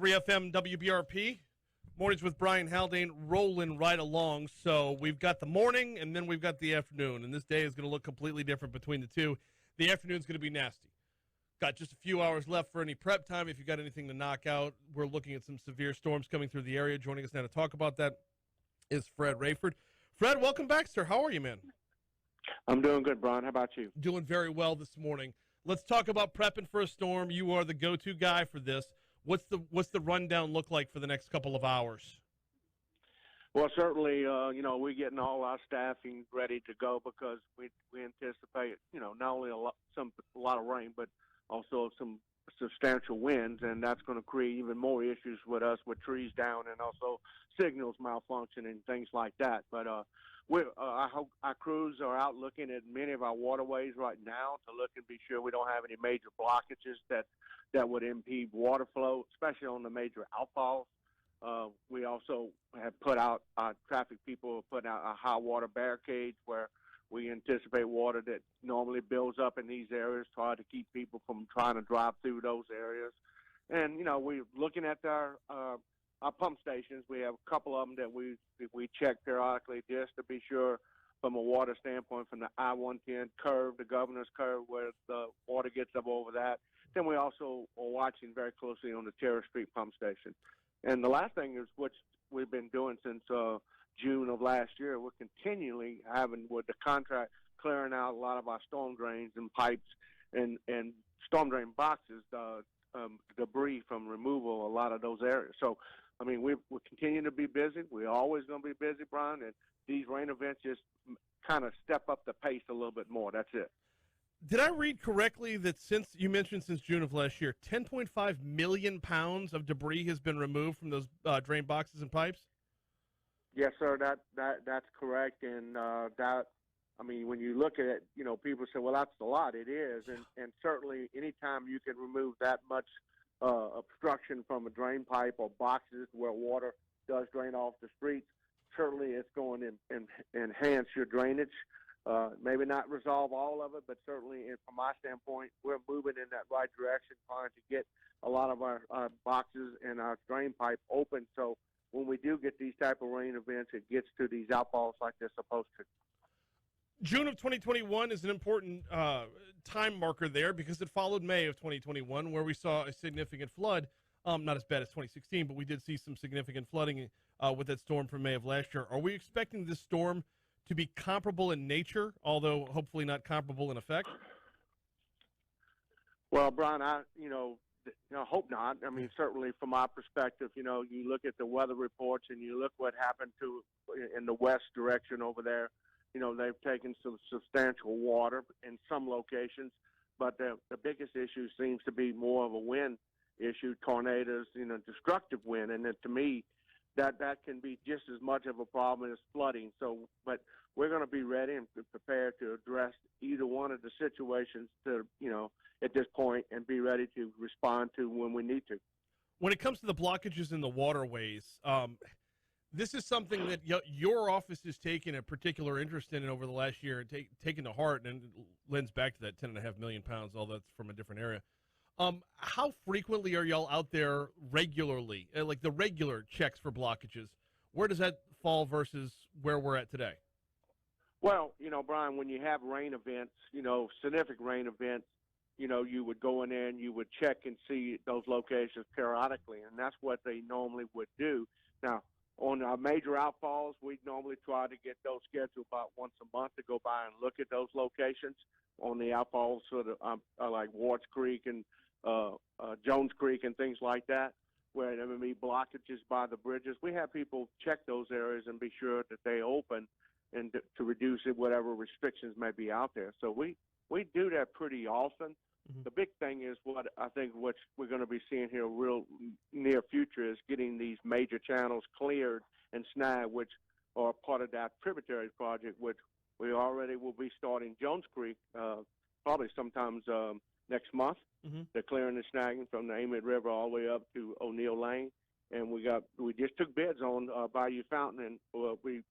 93 FM WBRP. Mornings with Brian Haldane rolling right along. So we've got the morning and then we've got the afternoon. And this day is going to look completely different between the two. The afternoon's going to be nasty. Got just a few hours left for any prep time. If you got anything to knock out, we're looking at some severe storms coming through the area. Joining us now to talk about that is Fred Raiford. Fred, welcome back, sir. How are you, man? I'm doing good, Brian. How about you? Doing very well this morning. Let's talk about prepping for a storm. You are the go-to guy for this. What's the rundown look like for the next couple of hours? Well, certainly, we're getting all our staffing ready to go because we anticipate, not only a lot of rain, but also some substantial winds, and that's going to create even more issues with us with trees down and also signals malfunctioning, things like that. But our crews are out looking at many of our waterways right now to look and be sure we don't have any major blockages that would impede water flow, especially on the major outfalls. We also have put out, traffic people have put out a high water barricades where we anticipate water that normally builds up in these areas, try to keep people from trying to drive through those areas. And, we're looking at our pump stations. We have a couple of them that we check periodically just to be sure from a water standpoint, from the I-110 curve, the governor's curve, where the water gets up over that. Then we also are watching very closely on the Terrace Street pump station. And the last thing is what we've been doing since June of last year. We're continually having with the contract clearing out a lot of our storm drains and pipes and storm drain boxes, debris from removal, a lot of those areas. So, we're continuing to be busy. We're always going to be busy, Brian, and these rain events just kind of step up the pace a little bit more. That's it. Did I read correctly that since June of last year, 10.5 million pounds of debris has been removed from those drain boxes and pipes? Yes, sir. That's correct. And when you look at it, people say, well, that's a lot. It is. And certainly anytime you can remove that much obstruction from a drain pipe or boxes where water does drain off the streets, certainly it's going to enhance your drainage. Maybe not resolve all of it, but certainly from my standpoint, we're moving in that right direction, trying to get a lot of our boxes and our drain pipe open. So when we do get these type of rain events, it gets to these outfalls like they're supposed to. June of 2021 is an important time marker there because it followed May of 2021 where we saw a significant flood. Not as bad as 2016, but we did see some significant flooding with that storm from May of last year. Are we expecting this storm to be comparable in nature, although hopefully not comparable in effect? Well, Brian, I hope not. Certainly from our perspective, you look at the weather reports and you look what happened in the west direction over there. They've taken some substantial water in some locations, but the biggest issue seems to be more of a wind issue, tornadoes, destructive wind. And then to me, that can be just as much of a problem as flooding. So, but we're going to be ready and prepared to address either one of the situations at this point and be ready to respond to when we need to. When it comes to the blockages in the waterways, this is something that your office has taken a particular interest in over the last year and taken to heart, and it lends back to that 10.5 million pounds, all that's from a different area. How frequently are y'all out there regularly, like the regular checks for blockages? Where does that fall versus where we're at today? Well, Brian, when you have rain events, significant rain events, you would go in there and you would check and see those locations periodically, and that's what they normally would do. Now, on our major outfalls, we normally try to get those scheduled about once a month to go by and look at those locations on the outfalls, sort of like Wards Creek and Jones Creek and things like that, where there may be blockages by the bridges. We have people check those areas and be sure that they open and to reduce it, whatever restrictions may be out there. So we do that pretty often. Mm-hmm. The big thing is what we're going to be seeing here real near future is getting these major channels cleared and snagged, which are part of that tributary project, which we already will be starting Jones Creek probably sometimes next month. Mm-hmm. They're clearing and snagging from the Amite River all the way up to O'Neill Lane, and we just took bids on Bayou Fountain, and we'll be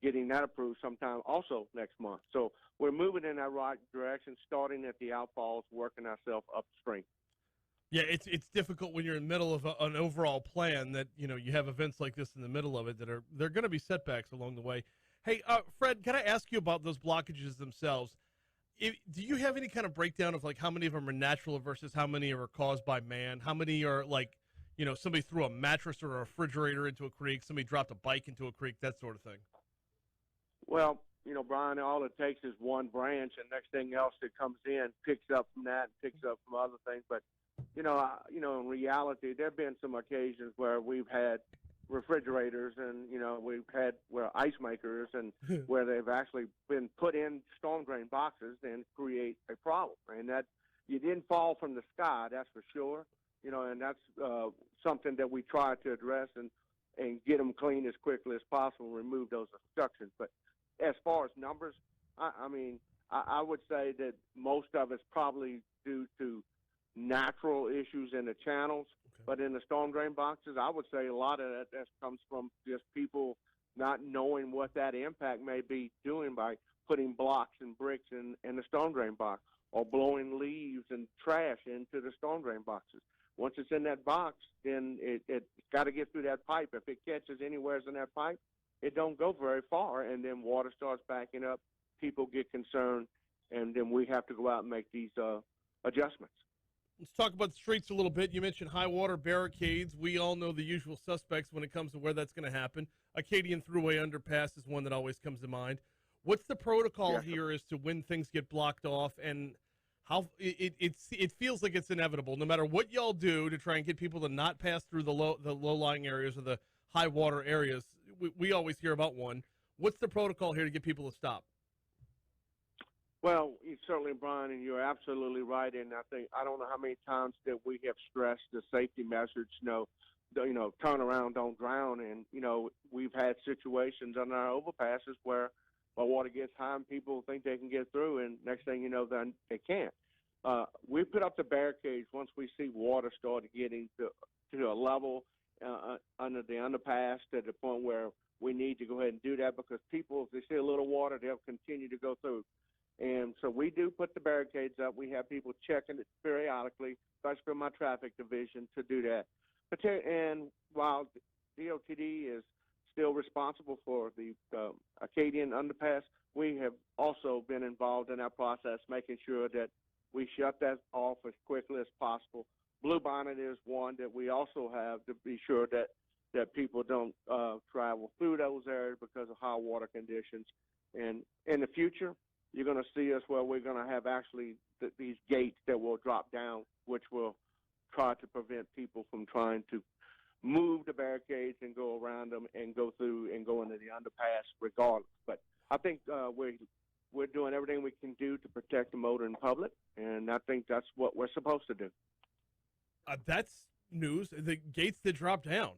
getting that approved sometime also next month. So we're moving in that right direction, starting at the outfalls, working ourselves upstream. Yeah, it's difficult when you're in the middle of an overall plan that you have events like this in the middle of it that they're going to be setbacks along the way. Hey, Fred, can I ask you about those blockages themselves? Do you have any kind of breakdown of like how many of them are natural versus how many are caused by man? How many are like somebody threw a mattress or a refrigerator into a creek, somebody dropped a bike into a creek, that sort of thing? Well, Brian, all it takes is one branch, and next thing else that comes in picks up from that and picks up from other things. But in reality, there have been some occasions where we've had refrigerators and we've had ice makers and where they've actually been put in storm drain boxes and create a problem. And that you didn't fall from the sky, that's for sure. And that's something that we try to address and get them clean as quickly as possible and remove those obstructions. But as far as numbers, I would say that most of it's probably due to natural issues in the channels. Okay. But in the storm drain boxes, I would say a lot of that comes from just people not knowing what that impact may be doing by putting blocks and bricks in the storm drain box or blowing leaves and trash into the storm drain boxes. Once it's in that box, then it's got to get through that pipe. If it catches anywhere in that pipe, it don't go very far, and then water starts backing up. People get concerned, and then we have to go out and make these adjustments. Let's talk about the streets a little bit. You mentioned high water barricades. We all know the usual suspects when it comes to where that's going to happen. Acadian Thruway Underpass is one that always comes to mind. What's the protocol here as to when things get blocked off, and how it feels like it's inevitable, no matter what y'all do to try and get people to not pass through the low-lying areas or the high water areas? We always hear about one. What's the protocol here to get people to stop? Well, certainly, Brian, and you're absolutely right. And I don't know how many times that we have stressed the safety message, turn around, don't drown. And, we've had situations on our overpasses where water gets high and people think they can get through, and next thing you know, then they can't. We put up the barricades once we see water start getting to a level under the underpass to the point where we need to go ahead and do that, because people, if they see a little water, they'll continue to go through. And so we do put the barricades up. We have people checking it periodically, especially from my traffic division, to do that. And while DOTD is still responsible for the Acadian Underpass, we have also been involved in that process, making sure that we shut that off as quickly as possible. Bluebonnet is one that we also have to be sure that people don't travel through those areas because of high water conditions. And in the future, you're going to see us where we're going to have actually these gates that will drop down, which will try to prevent people from trying to move the barricades and go around them and go through and go into the underpass regardless. But I think we're doing everything we can do to protect the motoring public, and I think that's what we're supposed to do. That's news. The gates that drop down.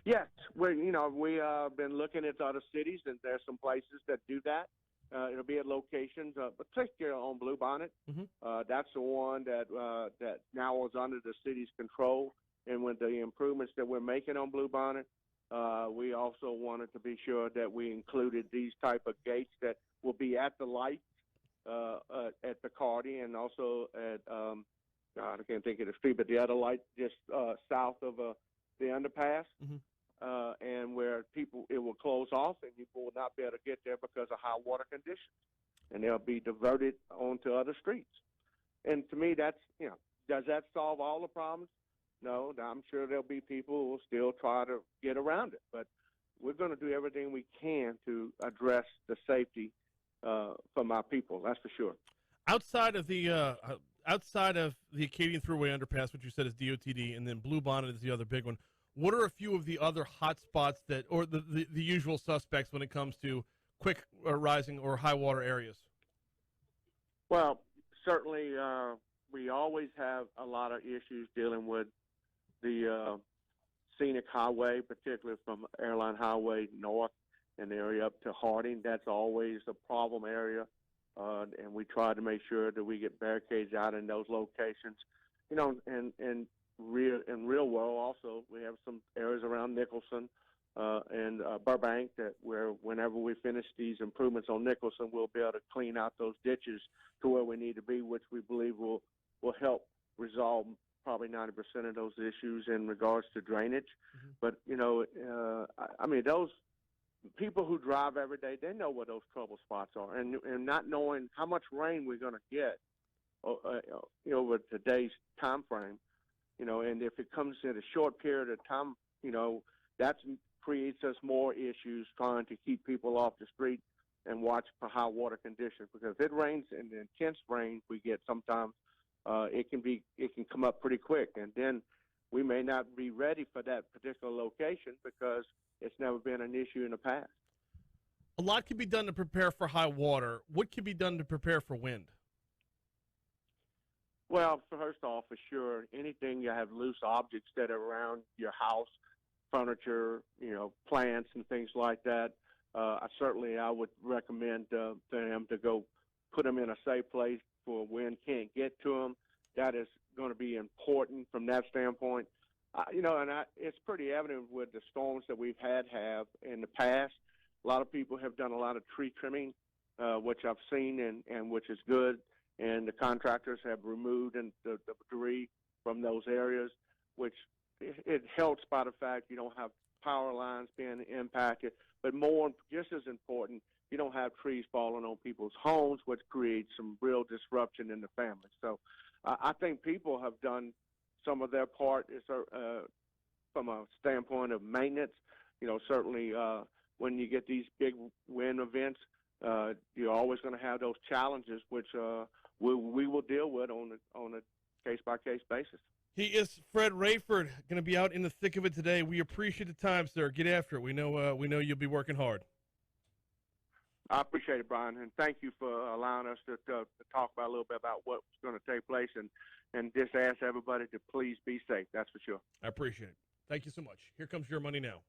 Yes, we've been looking at other cities, and there's some places that do that. It'll be at locations, particularly on Bluebonnet. Mm-hmm. That's the one that now is under the city's control. And with the improvements that we're making on Bluebonnet, we also wanted to be sure that we included these type of gates that will be at the light at the Cardi, and also at I can't think of the street, but the other light just south of the underpass. Mm-hmm. And where it will close off and people will not be able to get there because of high water conditions, and they'll be diverted onto other streets. And to me, that's, does that solve all the problems? No, I'm sure there'll be people who will still try to get around it, but we're going to do everything we can to address the safety from our people. That's for sure. Outside of the Acadian Thruway Underpass, which you said is DOTD, and then Bluebonnet is the other big one, what are a few of the other hot spots or the usual suspects when it comes to quick rising or high water areas? Well, certainly we always have a lot of issues dealing with the scenic highway, particularly from Airline Highway north and the area up to Harding. That's always a problem area, and we try to make sure that we get barricades out in those locations. And in real world also, we have some areas around Nicholson and Burbank where whenever we finish these improvements on Nicholson, we'll be able to clean out those ditches to where we need to be, which we believe will help resolve probably 90% of those issues in regards to drainage. Mm-hmm. But I mean, those people who drive every day, they know where those trouble spots are, and not knowing how much rain we're going to get over today's time frame, and if it comes in a short period of time, that creates us more issues trying to keep people off the street and watch for high water conditions. Because if it rains and the intense rain we get sometimes, it can come up pretty quick, and then we may not be ready for that particular location because it's never been an issue in the past. A lot can be done to prepare for high water. What can be done to prepare for wind? Well, first off, for sure, anything you have loose objects that are around your house, furniture, plants and things like that, I would recommend to them to go put them in a safe place where wind can't get to them. That is going to be important from that standpoint. It's pretty evident with the storms that we've had in the past. A lot of people have done a lot of tree trimming, which I've seen, and which is good. And the contractors have removed the debris from those areas, which it helps by the fact you don't have power lines being impacted. But just as important, you don't have trees falling on people's homes, which creates some real disruption in the family. So I think people have done some of their part from a standpoint of maintenance. Certainly when you get these big wind events, you're always going to have those challenges, which we will deal with on a case-by-case basis. He is Fred Raiford, going to be out in the thick of it today. We appreciate the time, sir. Get after it. We know you'll be working hard. I appreciate it, Brian, and thank you for allowing us to talk about a little bit about what's going to take place, and just ask everybody to please be safe. That's for sure. I appreciate it. Thank you so much. Here comes your money now.